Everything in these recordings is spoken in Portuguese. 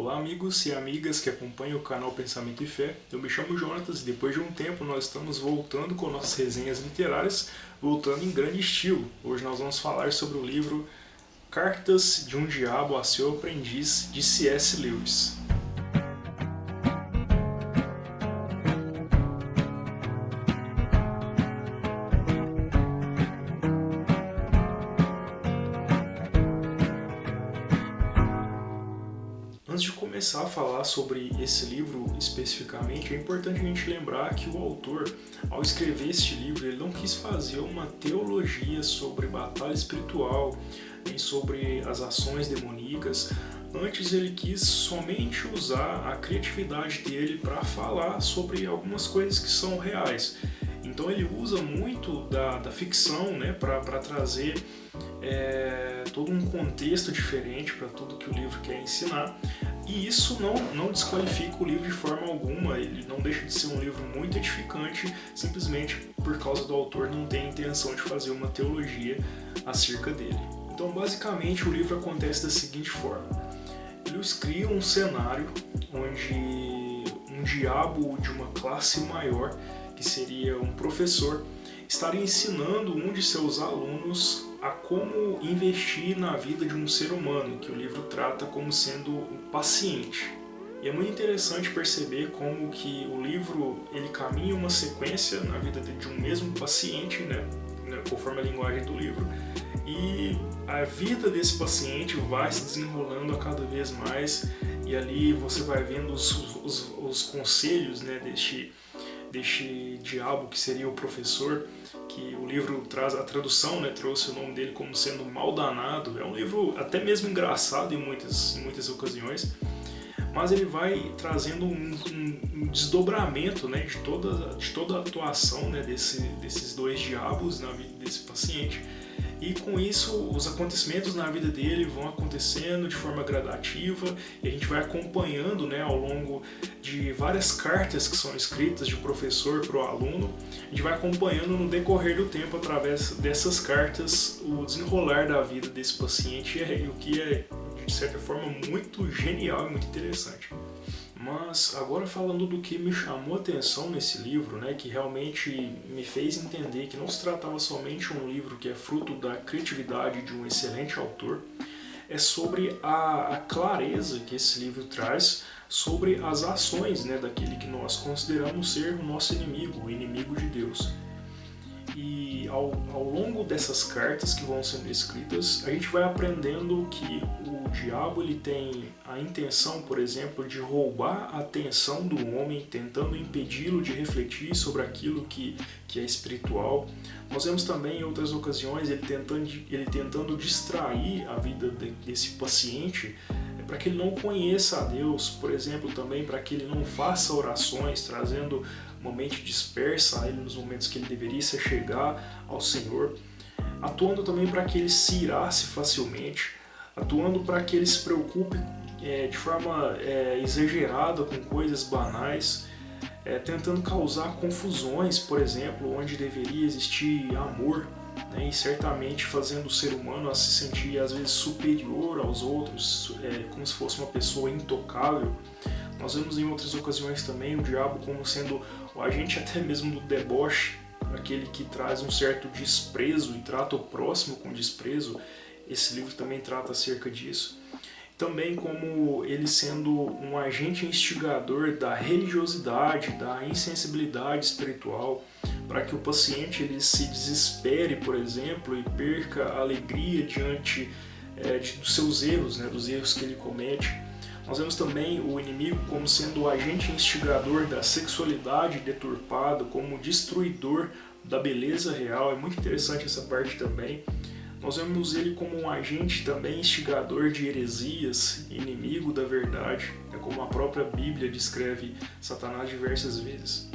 Olá amigos e amigas que acompanham o canal Pensamento e Fé, eu me chamo Jonatas e depois de um tempo nós estamos voltando com nossas resenhas literárias, voltando em grande estilo. Hoje nós vamos falar sobre o livro Cartas de um Diabo a Seu Aprendiz, de C.S. Lewis. Antes de começar a falar sobre esse livro especificamente, é importante a gente lembrar que o autor, ao escrever este livro, ele não quis fazer uma teologia sobre batalha espiritual, nem sobre as ações demoníacas. Antes ele quis somente usar a criatividade dele para falar sobre algumas coisas que são reais. Então ele usa muito da ficção, né, para trazer todo um contexto diferente para tudo que o livro quer ensinar. E isso não desqualifica o livro de forma alguma, ele não deixa de ser um livro muito edificante, simplesmente por causa do autor não ter a intenção de fazer uma teologia acerca dele. Então, basicamente, o livro acontece da seguinte forma. Eles criam um cenário onde um diabo de uma classe maior, que seria um professor, estaria ensinando um de seus alunos a como investir na vida de um ser humano, que o livro trata como sendo um paciente. E é muito interessante perceber como que o livro ele caminha uma sequência na vida de um mesmo paciente, né, conforme a linguagem do livro, e a vida desse paciente vai se desenrolando a cada vez mais, e ali você vai vendo os conselhos, né, deste diabo que seria o professor, que o livro traz a tradução, né, trouxe o nome dele como sendo mal danado. É um livro até mesmo engraçado em muitas ocasiões, mas ele vai trazendo um desdobramento, né, de toda a atuação, né, desses dois diabos na vida desse paciente. E com isso, os acontecimentos na vida dele vão acontecendo de forma gradativa e a gente vai acompanhando, né, ao longo de várias cartas que são escritas de um professor para o aluno. A gente vai acompanhando no decorrer do tempo, através dessas cartas, o desenrolar da vida desse paciente, o que é, de certa forma, muito genial e muito interessante. Mas agora falando do que me chamou a atenção nesse livro, né, que realmente me fez entender que não se tratava somente de um livro que é fruto da criatividade de um excelente autor, é sobre a clareza que esse livro traz sobre as ações, né, daquele que nós consideramos ser o nosso inimigo, o inimigo de Deus. E ao longo dessas cartas que vão sendo escritas, a gente vai aprendendo que o diabo ele tem a intenção, por exemplo, de roubar a atenção do homem, tentando impedi-lo de refletir sobre aquilo que é espiritual. Nós vemos também em outras ocasiões ele tentando distrair a vida desse paciente para que ele não conheça a Deus, por exemplo, também para que ele não faça orações, trazendo uma mente dispersa a ele nos momentos que ele deveria se chegar ao Senhor, atuando também para que ele se irasse facilmente, atuando para que ele se preocupe de forma exagerada com coisas banais, tentando causar confusões, por exemplo, onde deveria existir amor, né, e certamente fazendo o ser humano a se sentir às vezes superior aos outros, como se fosse uma pessoa intocável. Nós vemos em outras ocasiões também o diabo como sendo o agente até mesmo do deboche, aquele que traz um certo desprezo e trata o próximo com desprezo. Esse livro também trata acerca disso. Também como ele sendo um agente instigador da religiosidade, da insensibilidade espiritual, para que o paciente ele se desespere, por exemplo, e perca a alegria diante dos seus erros, né, dos erros que ele comete. Nós vemos também o inimigo como sendo o agente instigador da sexualidade deturpada, como destruidor da beleza real. É muito interessante essa parte também. Nós vemos ele como um agente também instigador de heresias, inimigo da verdade, como a própria Bíblia descreve Satanás diversas vezes.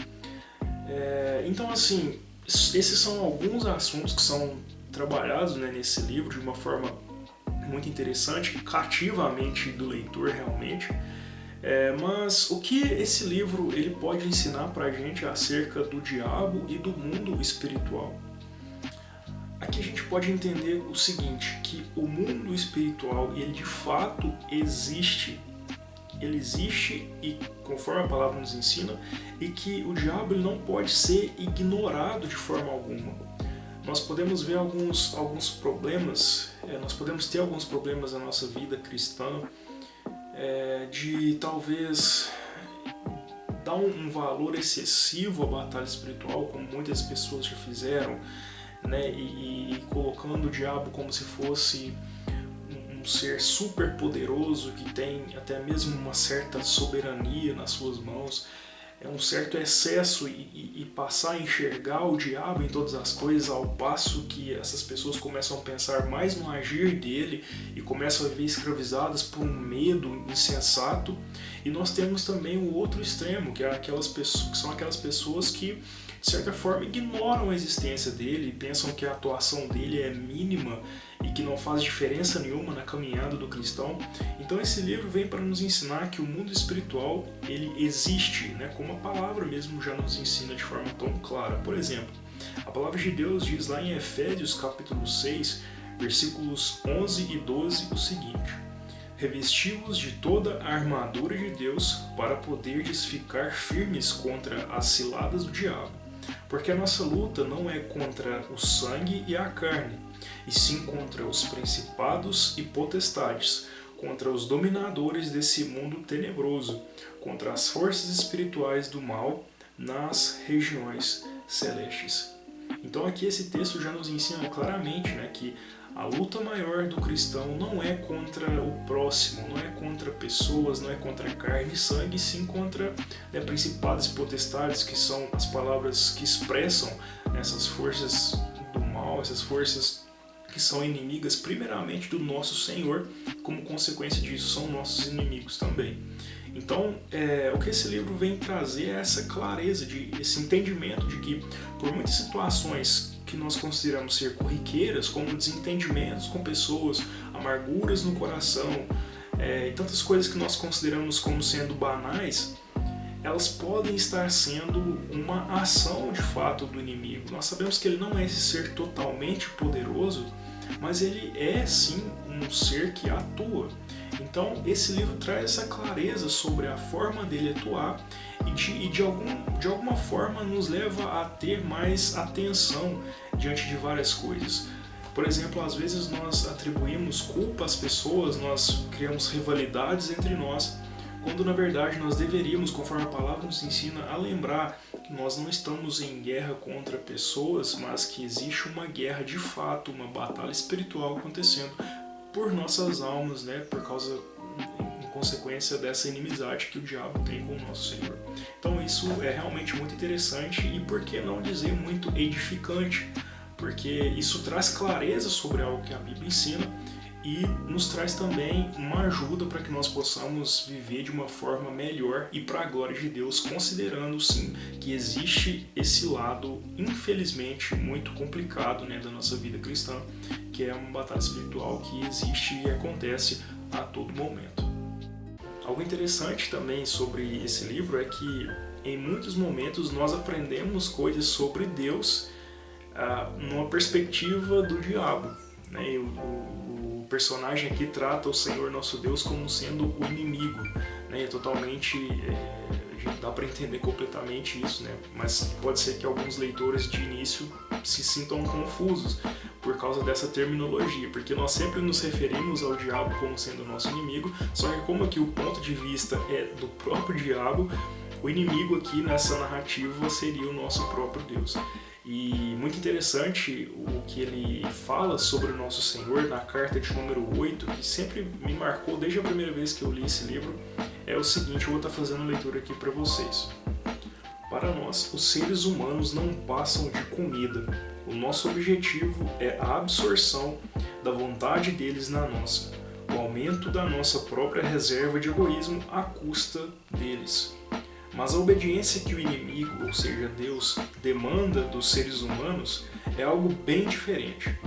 Então, assim, esses são alguns assuntos que são trabalhados, né, nesse livro de uma forma muito interessante, que cativa a mente do leitor realmente. Mas o que esse livro ele pode ensinar pra gente acerca do diabo e do mundo espiritual? Aqui a gente pode entender o seguinte, que o mundo espiritual ele de fato existe ele existe e conforme a palavra nos ensina, e que o diabo ele não pode ser ignorado de forma alguma. Nós podemos ver alguns problemas, nós podemos ter alguns problemas na nossa vida cristã, de talvez dar um valor excessivo à batalha espiritual, como muitas pessoas já fizeram, né? E colocando o diabo como se fosse um ser super poderoso que tem até mesmo uma certa soberania nas suas mãos, um certo excesso e passar a enxergar o diabo em todas as coisas, ao passo que essas pessoas começam a pensar mais no agir dele e começam a viver escravizadas por um medo insensato. E nós temos também o outro extremo, que são aquelas pessoas que de certa forma ignoram a existência dele e pensam que a atuação dele é mínima e que não faz diferença nenhuma na caminhada do cristão. Então esse livro vem para nos ensinar que o mundo espiritual ele existe, né? Como a palavra mesmo já nos ensina de forma tão clara. Por exemplo, a palavra de Deus diz lá em Efésios capítulo 6, versículos 11 e 12 o seguinte: revesti-vos de toda a armadura de Deus para poderdes ficar firmes contra as ciladas do diabo. Porque a nossa luta não é contra o sangue e a carne, e sim contra os principados e potestades, contra os dominadores desse mundo tenebroso, contra as forças espirituais do mal nas regiões celestes. Então aqui esse texto já nos ensina claramente, né, que a luta maior do cristão não é contra o próximo, não é contra pessoas, não é contra carne e sangue, sim contra principados e potestades, que são as palavras que expressam essas forças do mal, essas forças que são inimigas primeiramente do nosso Senhor, como consequência disso são nossos inimigos também. Então, o que esse livro vem trazer é essa clareza, esse entendimento de que por muitas situações que nós consideramos ser corriqueiras, como desentendimentos com pessoas, amarguras no coração, e tantas coisas que nós consideramos como sendo banais, elas podem estar sendo uma ação de fato do inimigo. Nós sabemos que ele não é esse ser totalmente poderoso, mas ele é sim um ser que atua. Então esse livro traz essa clareza sobre a forma dele atuar e de alguma forma nos leva a ter mais atenção diante de várias coisas. Por exemplo, às vezes nós atribuímos culpa às pessoas, nós criamos rivalidades entre nós, quando na verdade nós deveríamos, conforme a palavra nos ensina, a lembrar que nós não estamos em guerra contra pessoas, mas que existe uma guerra de fato, uma batalha espiritual acontecendo por nossas almas, né, por causa, em consequência dessa inimizade que o diabo tem com o nosso Senhor. Então isso é realmente muito interessante e, por que não dizer, muito edificante, porque isso traz clareza sobre algo que a Bíblia ensina e nos traz também uma ajuda para que nós possamos viver de uma forma melhor e para a glória de Deus, considerando sim que existe esse lado, infelizmente, muito complicado, né, da nossa vida cristã, que é uma batalha espiritual que existe e acontece a todo momento. Algo interessante também sobre esse livro é que em muitos momentos nós aprendemos coisas sobre Deus numa perspectiva do diabo, né? O personagem aqui trata o Senhor nosso Deus como sendo o inimigo, né? Totalmente, dá para entender completamente isso, né? Mas pode ser que alguns leitores de início se sintam confusos por causa dessa terminologia, porque nós sempre nos referimos ao diabo como sendo o nosso inimigo, só que como aqui o ponto de vista é do próprio diabo, o inimigo aqui nessa narrativa seria o nosso próprio Deus. E muito interessante o que ele fala sobre o nosso Senhor na carta de número 8, que sempre me marcou desde a primeira vez que eu li esse livro, é o seguinte, eu vou estar fazendo a leitura aqui para vocês. Para nós, os seres humanos não passam de comida. O nosso objetivo é a absorção da vontade deles na nossa, o aumento da nossa própria reserva de egoísmo à custa deles. Mas a obediência que o inimigo, ou seja, Deus, demanda dos seres humanos é algo bem diferente.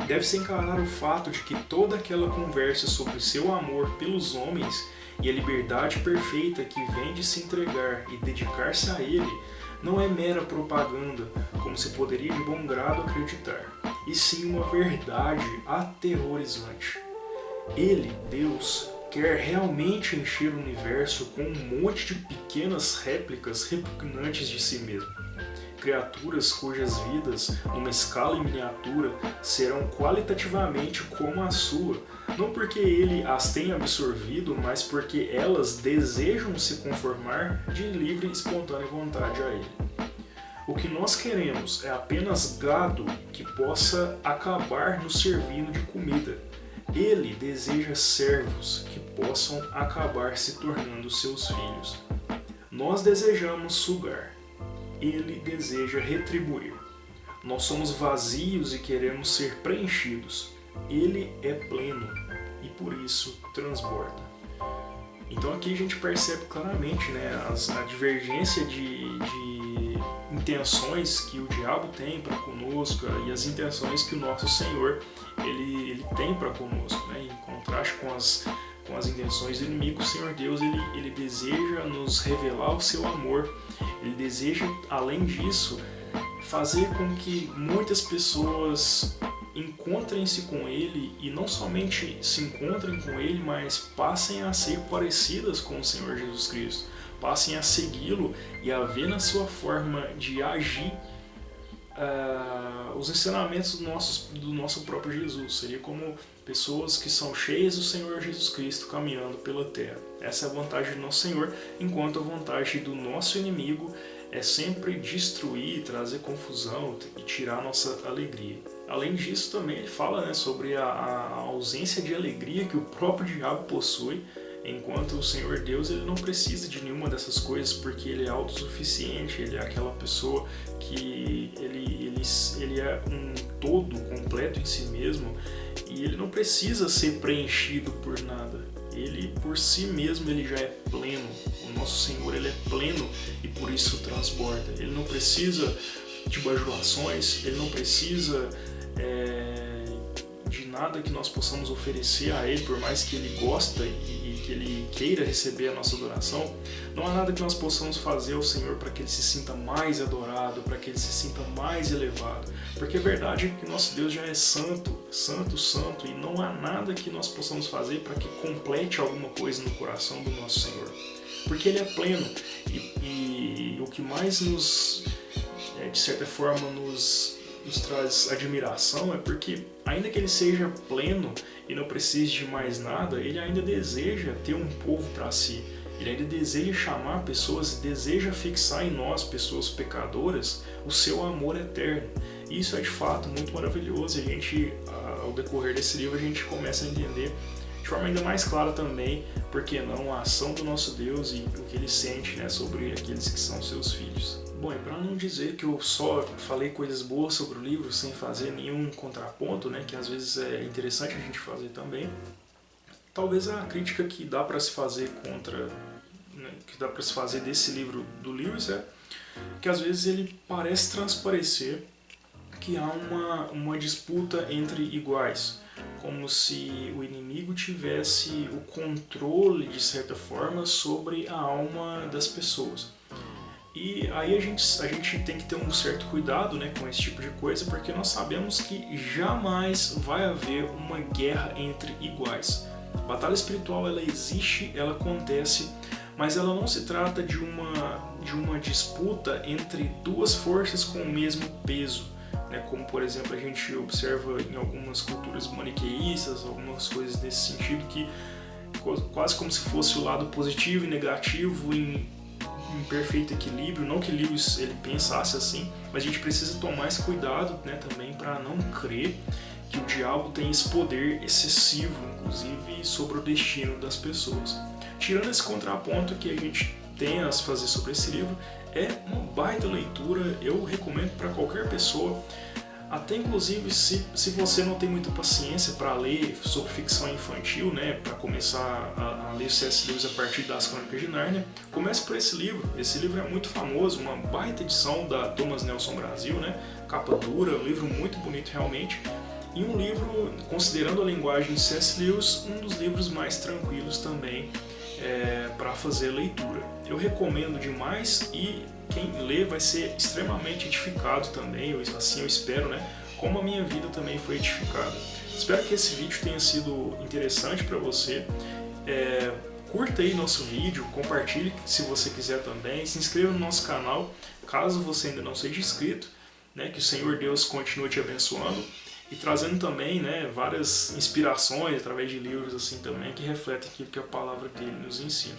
Deve-se encarar o fato de que toda aquela conversa sobre seu amor pelos homens e a liberdade perfeita que vem de se entregar e dedicar-se a ele não é mera propaganda, como se poderia de bom grado acreditar, e sim uma verdade aterrorizante. Ele, Deus, quer realmente encher o universo com um monte de pequenas réplicas repugnantes de si mesmo. Criaturas cujas vidas, numa escala em miniatura, serão qualitativamente como a sua, não porque ele as tenha absorvido, mas porque elas desejam se conformar de livre e espontânea vontade a ele. O que nós queremos é apenas gado que possa acabar nos servindo de comida. Ele deseja servos que possam acabar se tornando seus filhos. Nós desejamos sugar. Ele deseja retribuir. Nós somos vazios e queremos ser preenchidos. Ele é pleno e por isso transborda. Então aqui a gente percebe claramente, né, a divergência de intenções que o diabo tem para conosco e as intenções que o nosso Senhor ele tem para conosco, né? Em contraste com as intenções do inimigo, o Senhor Deus ele deseja nos revelar o seu amor. Ele deseja, além disso, fazer com que muitas pessoas encontrem-se com Ele e não somente se encontrem com Ele, mas passem a ser parecidas com o Senhor Jesus Cristo, passem a segui-lo e a ver na sua forma de agir os ensinamentos do nosso próprio Jesus. Seria como pessoas que são cheias do Senhor Jesus Cristo caminhando pela terra. Essa é a vontade do nosso Senhor, enquanto a vontade do nosso inimigo é sempre destruir, trazer confusão e tirar a nossa alegria. Além disso, também ele fala, né, sobre a ausência de alegria que o próprio diabo possui, enquanto o Senhor Deus ele não precisa de nenhuma dessas coisas, porque ele é autossuficiente, ele é aquela pessoa que ele é um todo completo em si mesmo e ele não precisa ser preenchido por nada. Ele por si mesmo ele já é pleno. O nosso Senhor ele é pleno e por isso transborda. Ele não precisa de bajulações, ele não precisa de nada que nós possamos oferecer a Ele, por mais que Ele gosta e que Ele queira receber a nossa adoração. Não há nada que nós possamos fazer ao Senhor para que Ele se sinta mais adorado, para que Ele se sinta mais elevado. Porque a verdade é que nosso Deus já é santo, santo, santo, e não há nada que nós possamos fazer para que complete alguma coisa no coração do nosso Senhor. Porque Ele é pleno e o que mais nos, de certa forma, nos traz admiração é porque, ainda que ele seja pleno e não precise de mais nada, ele ainda deseja ter um povo para si. Ele ainda deseja chamar pessoas, deseja fixar em nós, pessoas pecadoras, o seu amor eterno. E isso é de fato muito maravilhoso e a gente, ao decorrer desse livro, a gente começa a entender de forma ainda mais clara também, por que não, a ação do nosso Deus e o que Ele sente, né, sobre aqueles que são seus filhos. Bom, e para não dizer que eu só falei coisas boas sobre o livro sem fazer nenhum contraponto, né, que às vezes é interessante a gente fazer também, talvez a crítica que dá para se fazer que dá para se fazer desse livro do Lewis é que às vezes ele parece transparecer que há uma disputa entre iguais, como se o inimigo tivesse o controle, de certa forma, sobre a alma das pessoas. E aí a gente tem que ter um certo cuidado, né, com esse tipo de coisa, porque nós sabemos que jamais vai haver uma guerra entre iguais. A batalha espiritual ela existe, ela acontece, mas ela não se trata de uma disputa entre duas forças com o mesmo peso, né, como por exemplo a gente observa em algumas culturas maniqueístas, algumas coisas nesse sentido, que quase como se fosse o lado positivo e negativo em perfeito equilíbrio. Não que Lewis ele pensasse assim, mas a gente precisa tomar esse cuidado, né, também para não crer que o diabo tem esse poder excessivo, inclusive, sobre o destino das pessoas. Tirando esse contraponto que a gente tem a fazer sobre esse livro, é uma baita leitura, eu recomendo para qualquer pessoa, até inclusive se você não tem muita paciência para ler sobre ficção infantil, né, para começar a ler C.S. Lewis a partir das Crônicas de Nárnia, comece por esse livro. Esse livro é muito famoso, uma baita edição da Thomas Nelson Brasil, né, capa dura, um livro muito bonito realmente, e um livro, considerando a linguagem de C.S. Lewis, um dos livros mais tranquilos também para fazer leitura. Eu recomendo demais e quem lê vai ser extremamente edificado também, assim eu espero, né? Como a minha vida também foi edificada. Espero que esse vídeo tenha sido interessante para você. Curta aí nosso vídeo, compartilhe se você quiser também, se inscreva no nosso canal, caso você ainda não seja inscrito, né, que o Senhor Deus continue te abençoando e trazendo também, né, várias inspirações através de livros assim também que refletem aquilo que a palavra dele nos ensina.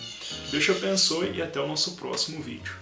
Deus te abençoe e até o nosso próximo vídeo.